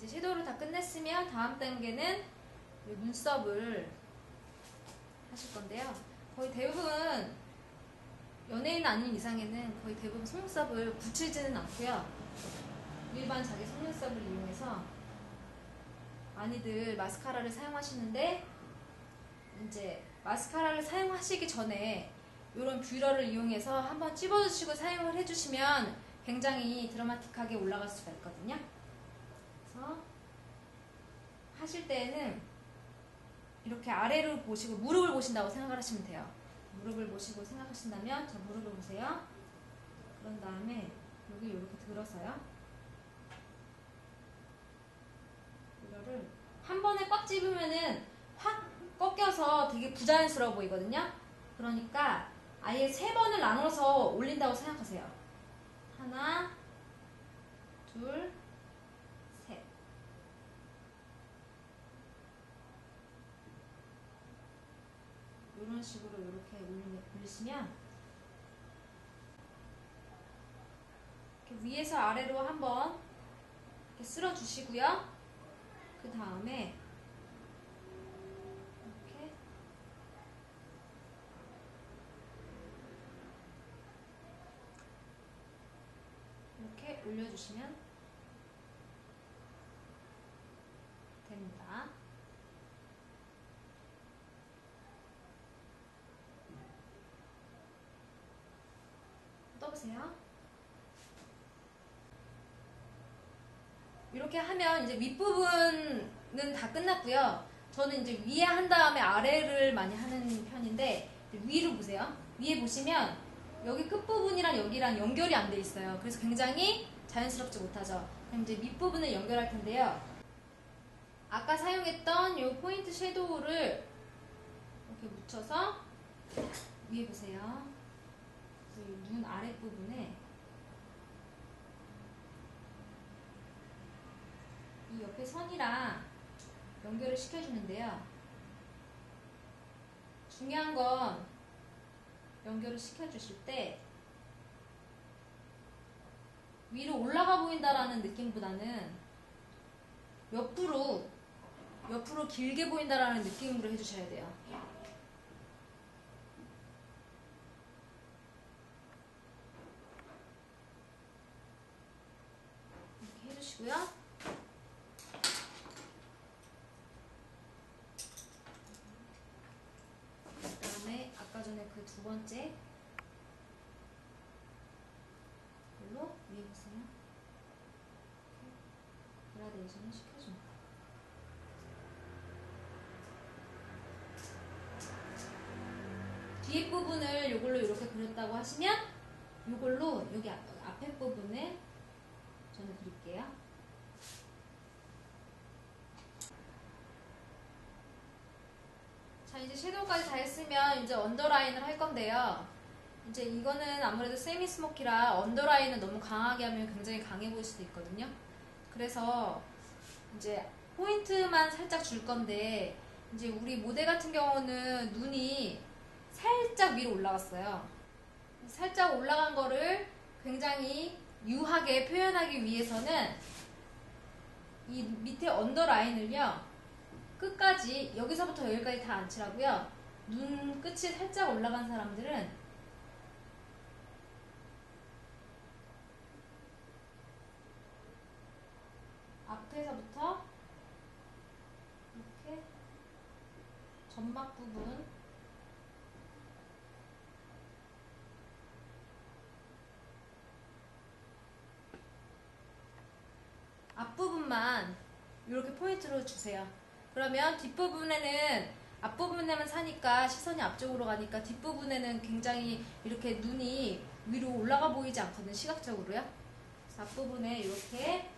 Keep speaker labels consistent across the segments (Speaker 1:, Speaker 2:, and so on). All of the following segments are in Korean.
Speaker 1: 이제 섀도우를 다 끝냈으면 다음 단계는 이 눈썹을 하실 건데요. 거의 대부분 연예인 아닌 이상에는 거의 대부분 속눈썹을 붙이지는 않고요. 일반 자기 속눈썹을 이용해서 많이들 마스카라를 사용하시는데, 이제 마스카라를 사용하시기 전에 이런 뷰러를 이용해서 한번 찝어주시고 사용을 해주시면 굉장히 드라마틱하게 올라갈 수가 있거든요. 그래서 하실 때에는 이렇게 아래를 보시고 무릎을 보신다고 생각을 하시면 돼요. 무릎을 보시고 생각하신다면 자, 무릎을 보세요. 그런 다음에 여기 이렇게 들어서요. 이거를 한 번에 꽉 집으면은 확 꺾여서 되게 부자연스러워 보이거든요. 그러니까 아예 3번을 나눠서 올린다고 생각하세요. 하나, 둘, 셋. 이런 식으로 이렇게 올리시면 이렇게 위에서 아래로 한번 이렇게 쓸어 주시고요. 그 다음에 이렇게 올려주시면 됩니다. 떠보세요. 이렇게 하면 이제 윗부분은 다 끝났고요. 저는 이제 위에 한 다음에 아래를 많이 하는 편인데, 위로 보세요. 위에 보시면 여기 끝부분이랑 여기랑 연결이 안 돼 있어요. 그래서 굉장히 자연스럽지 못하죠. 그럼 이제 밑부분을 연결할 텐데요. 아까 사용했던 이 포인트 섀도우를 이렇게 묻혀서 위에 보세요. 눈 아랫부분에 이 옆에 선이랑 연결을 시켜주는데요. 중요한 건 연결을 시켜주실 때 위로 올라가 보인다라는 느낌보다는 옆으로 길게 보인다라는 느낌으로 해주셔야 돼요. 이렇게 해주시고요. 그 다음에 아까 전에 그 두 번째 걸로 위에 보세요. 그라데이션을 시켜줍니다. 뒤에 부분을 이걸로 이렇게 그렸다고 하시면 이걸로 여기 앞에 부분을 저는 그릴게요. 자, 이제 섀도우까지 다 했으면 이제 언더라인을 할 건데요. 이제 이거는 아무래도 세미 스모키라 언더라인을 너무 강하게 하면 굉장히 강해 보일 수도 있거든요. 그래서 이제 포인트만 살짝 줄 건데, 이제 우리 모델 같은 경우는 눈이 살짝 위로 올라갔어요. 살짝 올라간 거를 굉장히 유하게 표현하기 위해서는 이 밑에 언더라인을요, 끝까지 여기서부터 여기까지 다 안 칠하고요. 눈 끝이 살짝 올라간 사람들은 앞에서부터 이렇게 점막 부분 앞부분만 이렇게 포인트로 주세요. 그러면 뒷부분에는 앞부분에만 사니까 시선이 앞쪽으로 가니까 뒷부분에는 굉장히 이렇게 눈이 위로 올라가 보이지 않거든요. 시각적으로요. 앞부분에 이렇게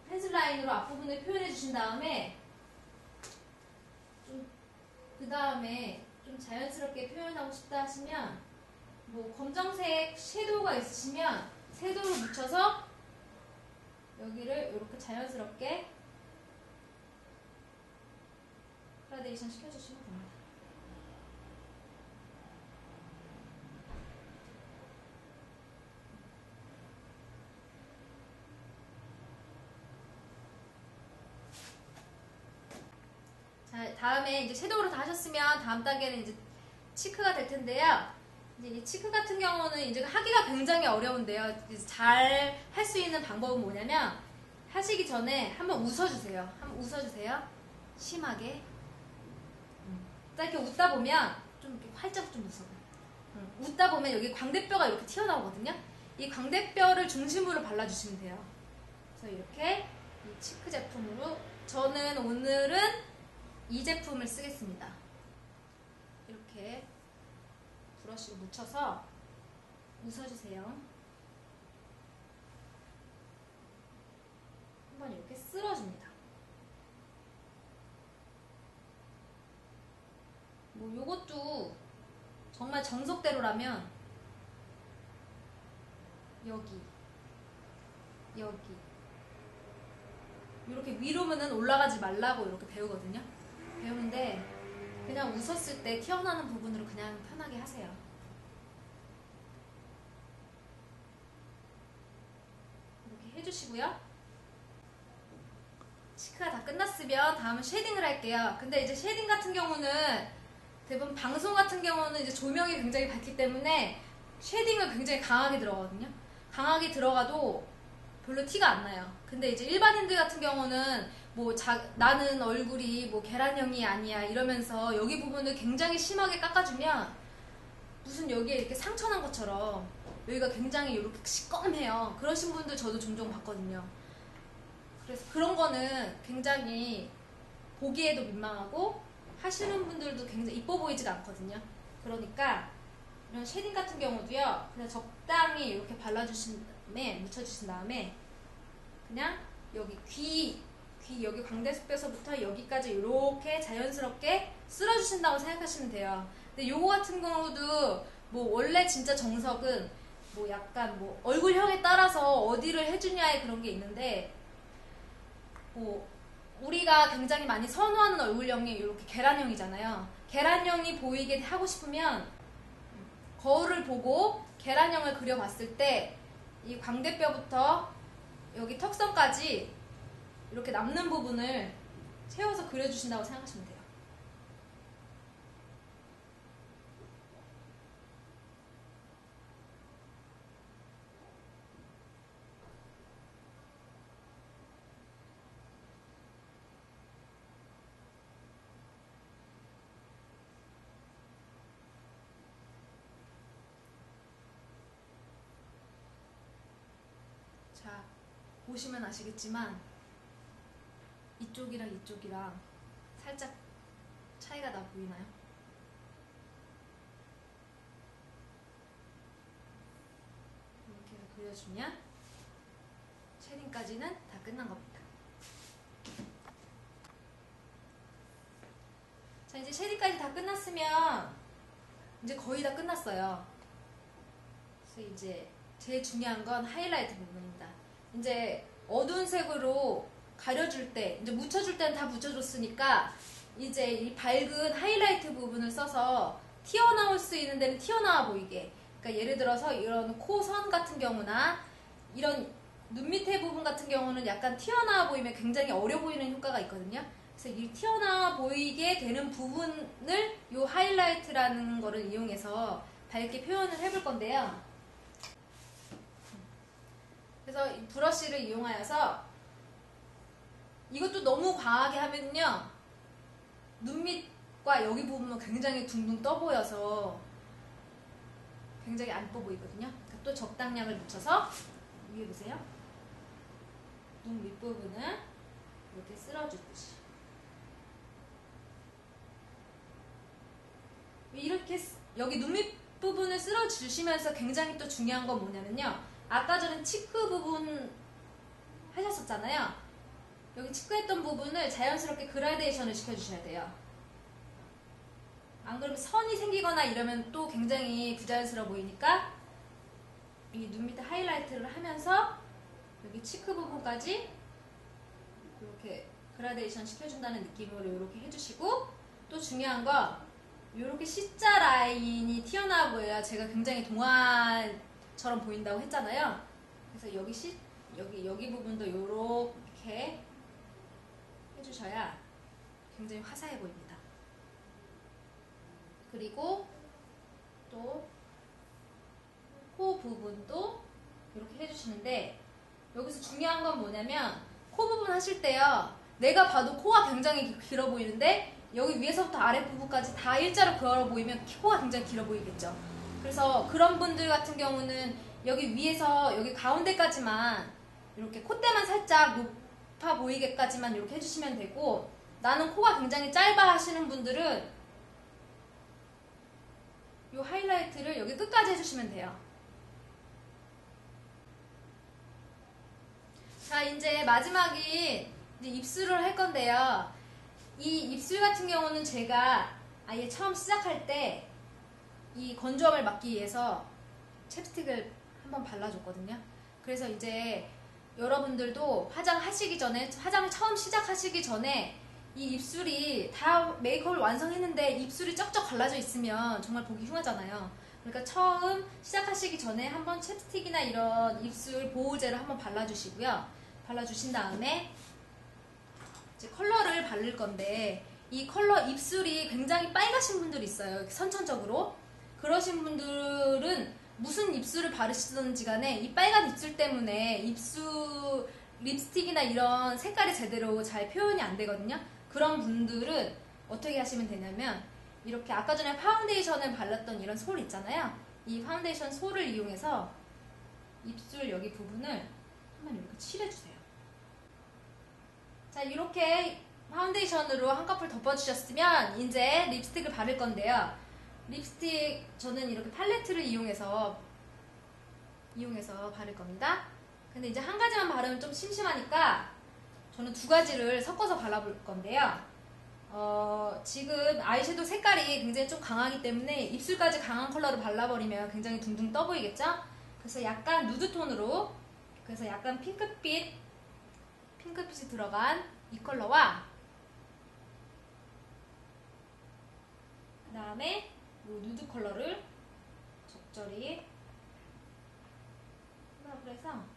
Speaker 1: 펜슬 라인으로 앞부분을 표현해 주신 다음에 그 다음에 좀 자연스럽게 표현하고 싶다 하시면 뭐 검정색 섀도우가 있으시면 섀도우를 묻혀서 여기를 이렇게 자연스럽게 그라데이션 시켜주시면 됩니다. 다음에 이제 섀도우를 다 하셨으면 다음 단계는 이제 치크가 될 텐데요. 이제 이 치크 같은 경우는 이제 하기가 굉장히 어려운데요. 잘 할 수 있는 방법은 뭐냐면 하시기 전에 한번 웃어주세요. 한번 웃어주세요. 심하게. 딱 이렇게 웃다 보면 좀 이렇게 활짝 좀 웃어요. 웃다 보면 여기 광대뼈가 이렇게 튀어나오거든요. 이 광대뼈를 중심으로 발라주시면 돼요. 그래서 이렇게 이 치크 제품으로 저는 오늘은 이 제품을 쓰겠습니다. 이렇게 브러쉬로 묻혀서 웃어주세요. 한번 이렇게 쓸어줍니다. 뭐 요것도 정말 정석대로라면 여기 이렇게 위로는 올라가지 말라고 이렇게 배우거든요. 배우는데 그냥 웃었을 때 튀어나오는 부분으로 그냥 편하게 하세요. 이렇게 해주시고요. 치크가 다 끝났으면 다음은 쉐딩을 할게요. 근데 이제 쉐딩 같은 경우는 대부분 방송 같은 경우는 이제 조명이 굉장히 밝기 때문에 쉐딩을 굉장히 강하게 들어가거든요. 강하게 들어가도 별로 티가 안 나요. 근데 이제 일반인들 같은 경우는 뭐 나는 얼굴이 뭐 계란형이 아니야 이러면서 여기 부분을 굉장히 심하게 깎아주면 무슨 여기에 이렇게 상처 난 것처럼 여기가 굉장히 이렇게 시꺼매요. 그러신 분들 저도 종종 봤거든요. 그래서 그런 거는 굉장히 보기에도 민망하고 하시는 분들도 굉장히 이뻐 보이지가 않거든요. 그러니까 이런 쉐딩 같은 경우도요, 그냥 적당히 이렇게 발라주신 다음에 묻혀주신 다음에 그냥 여기 귀 여기 광대뼈서부터 여기까지 이렇게 자연스럽게 쓸어주신다고 생각하시면 돼요. 근데 요거 같은 경우도 뭐 원래 진짜 정석은 뭐 약간 뭐 얼굴형에 따라서 어디를 해주냐에 그런 게 있는데 뭐 우리가 굉장히 많이 선호하는 얼굴형이 이렇게 계란형이잖아요. 계란형이 보이게 하고 싶으면 거울을 보고 계란형을 그려봤을 때 이 광대뼈부터 여기 턱선까지 이렇게 남는 부분을 채워서 그려주신다고 생각하시면 돼요. 자, 보시면 아시겠지만 이쪽이랑 이쪽이랑 살짝 차이가 나 보이나요? 이렇게 해서 그려주면 쉐딩까지는 다 끝난 겁니다. 자, 이제 쉐딩까지 다 끝났으면 이제 거의 다 끝났어요. 그래서 이제 제일 중요한 건 하이라이트 부분입니다. 이제 어두운 색으로 가려줄 때, 이제 묻혀줄 때는 다 묻혀줬으니까 이제 이 밝은 하이라이트 부분을 써서 튀어나올 수 있는 데는 튀어나와 보이게, 그러니까 예를 들어서 이런 코선 같은 경우나 이런 눈 밑에 부분 같은 경우는 약간 튀어나와 보이면 굉장히 어려 보이는 효과가 있거든요. 그래서 이 튀어나와 보이게 되는 부분을 이 하이라이트라는 거를 이용해서 밝게 표현을 해볼 건데요. 그래서 이 브러쉬를 이용하여서 이것도 너무 과하게 하면요 눈 밑과 여기 부분은 굉장히 둥둥 떠 보여서 굉장히 안 예뻐 보이거든요. 그러니까 또 적당량을 묻혀서 위에 보세요. 눈 밑부분을 이렇게 쓸어주듯이 이렇게 여기 눈 밑부분을 쓸어주시면서 굉장히 또 중요한 건 뭐냐면요, 아까 전에 치크 부분 하셨었잖아요. 여기 치크했던 부분을 자연스럽게 그라데이션을 시켜주셔야 돼요. 안 그러면 선이 생기거나 이러면 또 굉장히 부자연스러워 보이니까 이 눈 밑에 하이라이트를 하면서 여기 치크 부분까지 이렇게 그라데이션 시켜준다는 느낌으로 이렇게 해주시고, 또 중요한 건 이렇게 C자 라인이 튀어나와 보여야 제가 굉장히 동안처럼 보인다고 했잖아요. 그래서 여기 부분도 이렇게 해주셔야 굉장히 화사해 보입니다. 그리고 또 코 부분도 이렇게 해주시는데, 여기서 중요한 건 뭐냐면 코 부분 하실 때요, 내가 봐도 코가 굉장히 길어 보이는데 여기 위에서부터 아랫부분까지 다 일자로 그어 보이면 코가 굉장히 길어 보이겠죠. 그래서 그런 분들 같은 경우는 여기 위에서 여기 가운데까지만 이렇게 콧대만 살짝 높아 보이게까지만 이렇게 해주시면 되고, 나는 코가 굉장히 짧아 하시는 분들은 이 하이라이트를 여기 끝까지 해주시면 돼요. 자, 이제 마지막이 이제 입술을 할 건데요. 이 입술 같은 경우는 제가 아예 처음 시작할 때 이 건조함을 막기 위해서 챕스틱을 한번 발라줬거든요. 그래서 이제 여러분들도 화장하시기 전에, 화장 처음 시작하시기 전에 이 입술이 다 메이크업을 완성했는데 입술이 쩍쩍 갈라져 있으면 정말 보기 흉하잖아요. 그러니까 처음 시작하시기 전에 한번 챕스틱이나 이런 입술 보호제를 한번 발라주시고요. 발라주신 다음에 이제 컬러를 바를 건데, 이 컬러 입술이 굉장히 빨가신 분들이 있어요. 선천적으로. 그러신 분들은 무슨 입술을 바르시든지 간에 이 빨간 입술 때문에 입술 립스틱이나 이런 색깔이 제대로 잘 표현이 안 되거든요. 그런 분들은 어떻게 하시면 되냐면, 이렇게 아까 전에 파운데이션을 발랐던 이런 솔 있잖아요. 이 파운데이션 솔을 이용해서 입술 여기 부분을 한번 이렇게 칠해주세요. 자, 이렇게 파운데이션으로 한꺼풀 덮어주셨으면 이제 립스틱을 바를 건데요. 립스틱 저는 이렇게 팔레트를 이용해서 바를 겁니다. 근데 이제 한 가지만 바르면 좀 심심하니까 저는 두 가지를 섞어서 발라볼 건데요. 지금 아이섀도우 색깔이 굉장히 좀 강하기 때문에 입술까지 강한 컬러를 발라버리면 굉장히 둥둥 떠 보이겠죠? 그래서 약간 누드톤으로, 그래서 약간 핑크빛이 들어간 이 컬러와 그 다음에 이 누드 컬러를 적절히 흡입을 해서